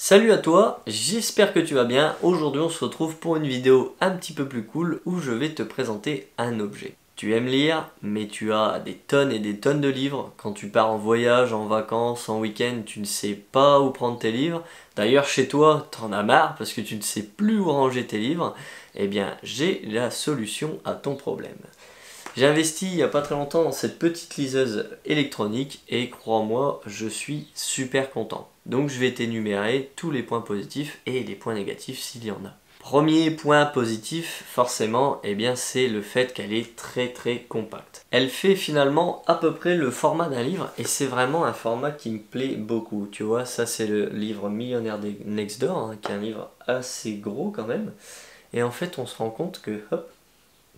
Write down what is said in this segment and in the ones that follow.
Salut à toi, j'espère que tu vas bien. Aujourd'hui on se retrouve pour une vidéo un petit peu plus cool où je vais te présenter un objet. Tu aimes lire, mais tu as des tonnes et des tonnes de livres. Quand tu pars en voyage, en vacances, en week-end, tu ne sais pas où prendre tes livres. D'ailleurs chez toi, t'en as marre parce que tu ne sais plus où ranger tes livres. Eh bien j'ai la solution à ton problème. J'ai investi il n'y a pas très longtemps dans cette petite liseuse électronique et crois-moi, je suis super content. Donc je vais t'énumérer tous les points positifs et les points négatifs s'il y en a. Premier point positif, forcément, eh bien c'est le fait qu'elle est très compacte. Elle fait finalement à peu près le format d'un livre et c'est vraiment un format qui me plaît beaucoup. Tu vois, ça c'est le livre Millionnaire Next Door, hein, qui est un livre assez gros quand même. Et en fait on se rend compte que hop,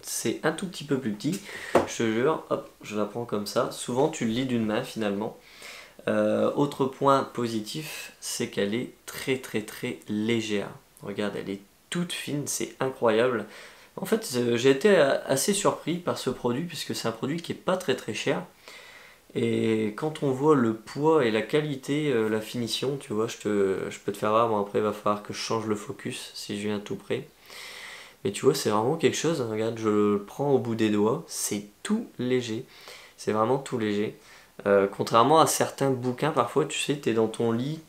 c'est un tout petit peu plus petit, je te jure, hop, je la prends comme ça. Souvent tu le lis d'une main finalement. Autre point positif, c'est qu'elle est très légère. Regarde, elle est toute fine, c'est incroyable. En fait, j'ai été assez surpris par ce produit puisque c'est un produit qui est pas très cher. Et quand on voit le poids et la qualité, la finition, tu vois, je peux te faire voir. Bon, après il va falloir que je change le focus si je viens tout près. Mais tu vois, c'est vraiment quelque chose, regarde, je le prends au bout des doigts, c'est tout léger, c'est vraiment tout léger. Contrairement à certains bouquins, parfois, tu sais, tu es dans ton lit,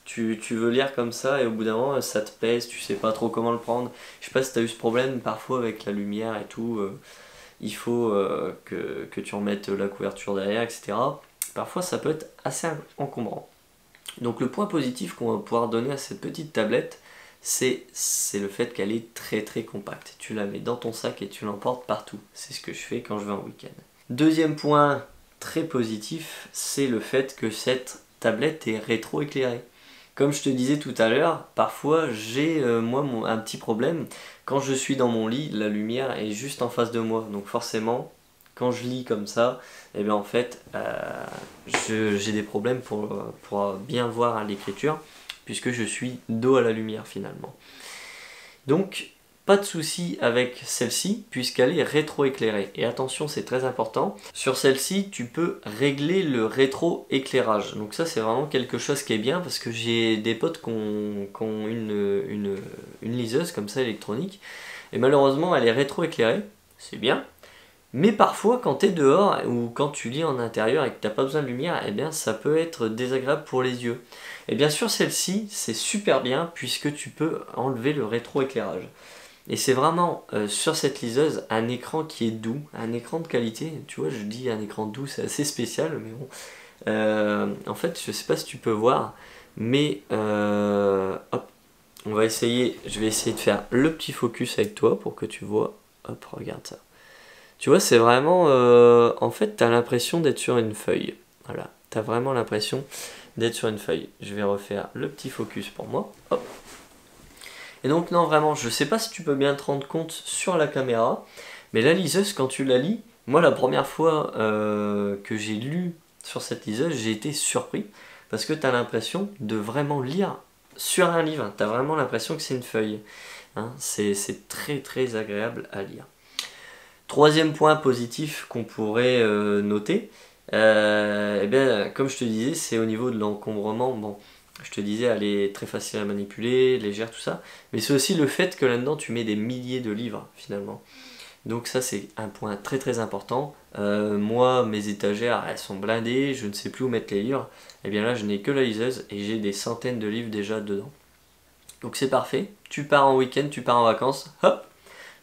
tu veux lire comme ça, et au bout d'un moment, ça te pèse, tu sais pas trop comment le prendre. Je sais pas si tu as eu ce problème parfois avec la lumière et tout, il faut que tu remettes la couverture derrière, etc. Parfois, ça peut être assez encombrant. Donc le point positif qu'on va pouvoir donner à cette petite tablette, c'est le fait qu'elle est très compacte. Tu la mets dans ton sac et tu l'emportes partout. C'est ce que je fais quand je vais en week-end. Deuxième point très positif, c'est le fait que cette tablette est rétro-éclairée. Comme je te disais tout à l'heure, parfois j'ai moi un petit problème. Quand je suis dans mon lit, la lumière est juste en face de moi. Donc forcément, quand je lis comme ça, et bien en fait, j'ai des problèmes pour bien voir l'écriture, puisque je suis dos à la lumière finalement. Donc, pas de souci avec celle-ci, puisqu'elle est rétro-éclairée. Et attention, c'est très important. Sur celle-ci, tu peux régler le rétro-éclairage. Donc ça, c'est vraiment quelque chose qui est bien, parce que j'ai des potes qui ont une liseuse comme ça électronique, et malheureusement, elle est rétro-éclairée. C'est bien. Mais parfois, quand tu es dehors ou quand tu lis en intérieur et que tu n'as pas besoin de lumière, eh bien, ça peut être désagréable pour les yeux. Et bien sûr, celle-ci, c'est super bien puisque tu peux enlever le rétroéclairage. Et c'est vraiment sur cette liseuse un écran qui est doux, un écran de qualité. Tu vois, je dis un écran doux, c'est assez spécial, mais bon. En fait, je sais pas si tu peux voir, mais hop, on va essayer. Je vais essayer de faire le petit focus avec toi pour que tu vois. Hop, regarde ça. Tu vois, c'est vraiment... en fait, tu as l'impression d'être sur une feuille. Voilà, tu as vraiment l'impression d'être sur une feuille. Je vais refaire le petit focus pour moi. Hop. Et donc, non, vraiment, je sais pas si tu peux bien te rendre compte sur la caméra, mais la liseuse, quand tu la lis, moi, la première fois que j'ai lu sur cette liseuse, j'ai été surpris, parce que tu as l'impression de vraiment lire sur un livre. Tu as vraiment l'impression que c'est une feuille. Hein, c'est très agréable à lire. Troisième point positif qu'on pourrait noter, eh bien, comme je te disais, c'est au niveau de l'encombrement. Bon, je te disais, elle est très facile à manipuler, légère, tout ça. Mais c'est aussi le fait que là-dedans, tu mets des milliers de livres, finalement. Donc ça, c'est un point très important. Moi, mes étagères, elles sont blindées, je ne sais plus où mettre les livres. Et bien là, je n'ai que la liseuse et j'ai des centaines de livres déjà dedans. Donc c'est parfait. Tu pars en week-end, tu pars en vacances, hop,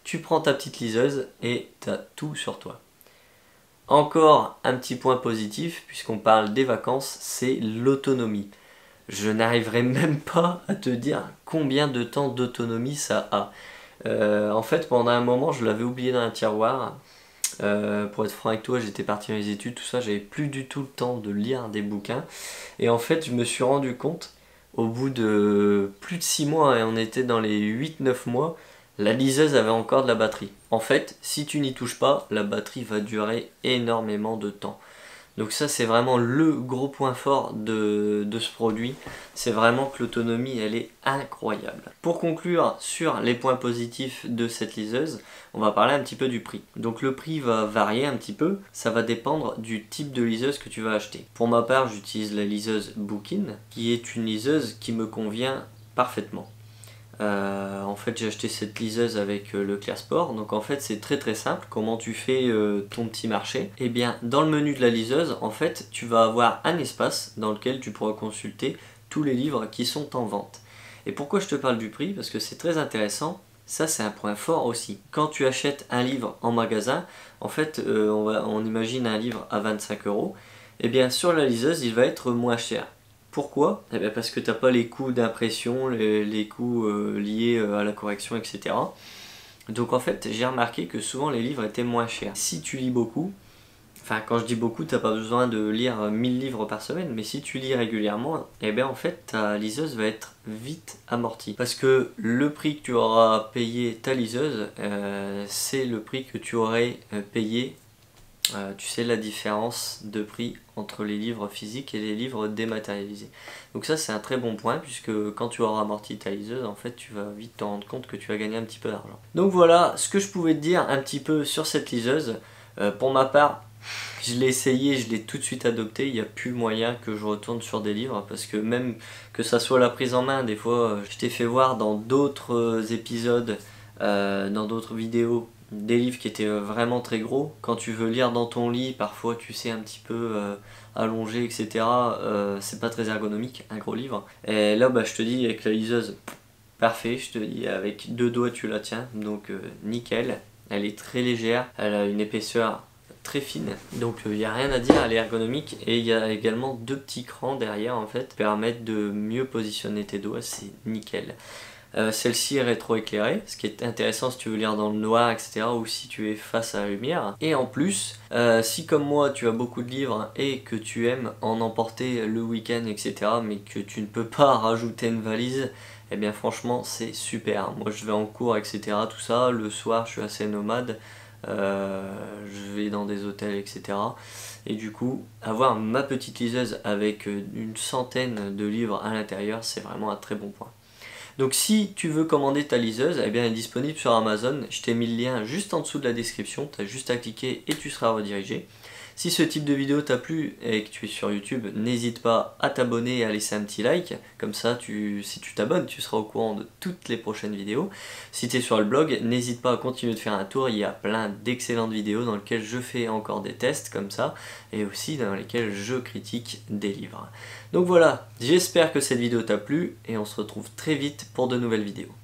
tu prends ta petite liseuse et tu as tout sur toi. Encore un petit point positif, puisqu'on parle des vacances, c'est l'autonomie. Je n'arriverai même pas à te dire combien de temps d'autonomie ça a. En fait, pendant un moment, je l'avais oublié dans un tiroir. Pour être franc avec toi, j'étais parti dans les études, tout ça, j'avais plus du tout le temps de lire des bouquins. Et en fait, je me suis rendu compte, au bout de plus de 6 mois, et on était dans les 8-9 mois, la liseuse avait encore de la batterie. En fait, si tu n'y touches pas, la batterie va durer énormément de temps. Donc ça c'est vraiment le gros point fort de ce produit, c'est vraiment que l'autonomie elle est incroyable. Pour conclure sur les points positifs de cette liseuse, on va parler un petit peu du prix. Donc le prix va varier un petit peu, ça va dépendre du type de liseuse que tu vas acheter. Pour ma part j'utilise la liseuse Bookin, qui est une liseuse qui me convient parfaitement. En fait j'ai acheté cette liseuse avec Leclerc Sport, donc en fait c'est très simple. Comment tu fais ton petit marché? Et bien dans le menu de la liseuse, en fait tu vas avoir un espace dans lequel tu pourras consulter tous les livres qui sont en vente. Et pourquoi je te parle du prix? Parce que c'est très intéressant, ça c'est un point fort aussi. Quand tu achètes un livre en magasin, en fait on imagine un livre à 25 €, et bien sur la liseuse il va être moins cher. Pourquoi? Eh bien parce que tu n'as pas les coûts d'impression, les coûts liés à la correction, etc. Donc en fait, j'ai remarqué que souvent les livres étaient moins chers. Si tu lis beaucoup, enfin quand je dis beaucoup, tu n'as pas besoin de lire 1000 livres par semaine, mais si tu lis régulièrement, eh bien en fait ta liseuse va être vite amortie. Parce que le prix que tu auras payé ta liseuse, c'est le prix que tu aurais payé. Tu sais la différence de prix entre les livres physiques et les livres dématérialisés. Donc ça c'est un très bon point, puisque quand tu auras amorti ta liseuse, en fait tu vas vite te rendre compte que tu vas gagner un petit peu d'argent. Donc voilà ce que je pouvais te dire un petit peu sur cette liseuse. Pour ma part, je l'ai essayé, je l'ai tout de suite adopté, il n'y a plus moyen que je retourne sur des livres, parce que même que ça soit la prise en main, des fois je t'ai fait voir dans d'autres épisodes, dans d'autres vidéos, des livres qui étaient vraiment très gros. Quand tu veux lire dans ton lit, parfois tu sais un petit peu allongé, etc. C'est pas très ergonomique, un gros livre. Et là je te dis avec la liseuse, parfait, je te dis avec 2 doigts tu la tiens, donc nickel. Elle est très légère, elle a une épaisseur très fine, donc il n'y a rien à dire, elle est ergonomique. Et il y a également 2 petits crans derrière en fait, qui permettent de mieux positionner tes doigts, c'est nickel. Celle-ci est rétro-éclairée, ce qui est intéressant si tu veux lire dans le noir, etc. ou si tu es face à la lumière. Et en plus, si comme moi tu as beaucoup de livres et que tu aimes en emporter le week-end, etc. mais que tu ne peux pas rajouter une valise, eh bien franchement c'est super. Moi je vais en cours, etc. tout ça, le soir je suis assez nomade, je vais dans des hôtels, etc. Et du coup, avoir ma petite liseuse avec une centaine de livres à l'intérieur, c'est vraiment un très bon point. Donc si tu veux commander ta liseuse, eh bien elle est disponible sur Amazon. Je t'ai mis le lien juste en dessous de la description, tu as juste à cliquer et tu seras redirigé. Si ce type de vidéo t'a plu et que tu es sur YouTube, n'hésite pas à t'abonner et à laisser un petit like. Comme ça, si tu t'abonnes, tu seras au courant de toutes les prochaines vidéos. Si tu es sur le blog, n'hésite pas à continuer de faire un tour. Il y a plein d'excellentes vidéos dans lesquelles je fais encore des tests comme ça, et aussi dans lesquelles je critique des livres. Donc voilà, j'espère que cette vidéo t'a plu et on se retrouve très vite pour de nouvelles vidéos.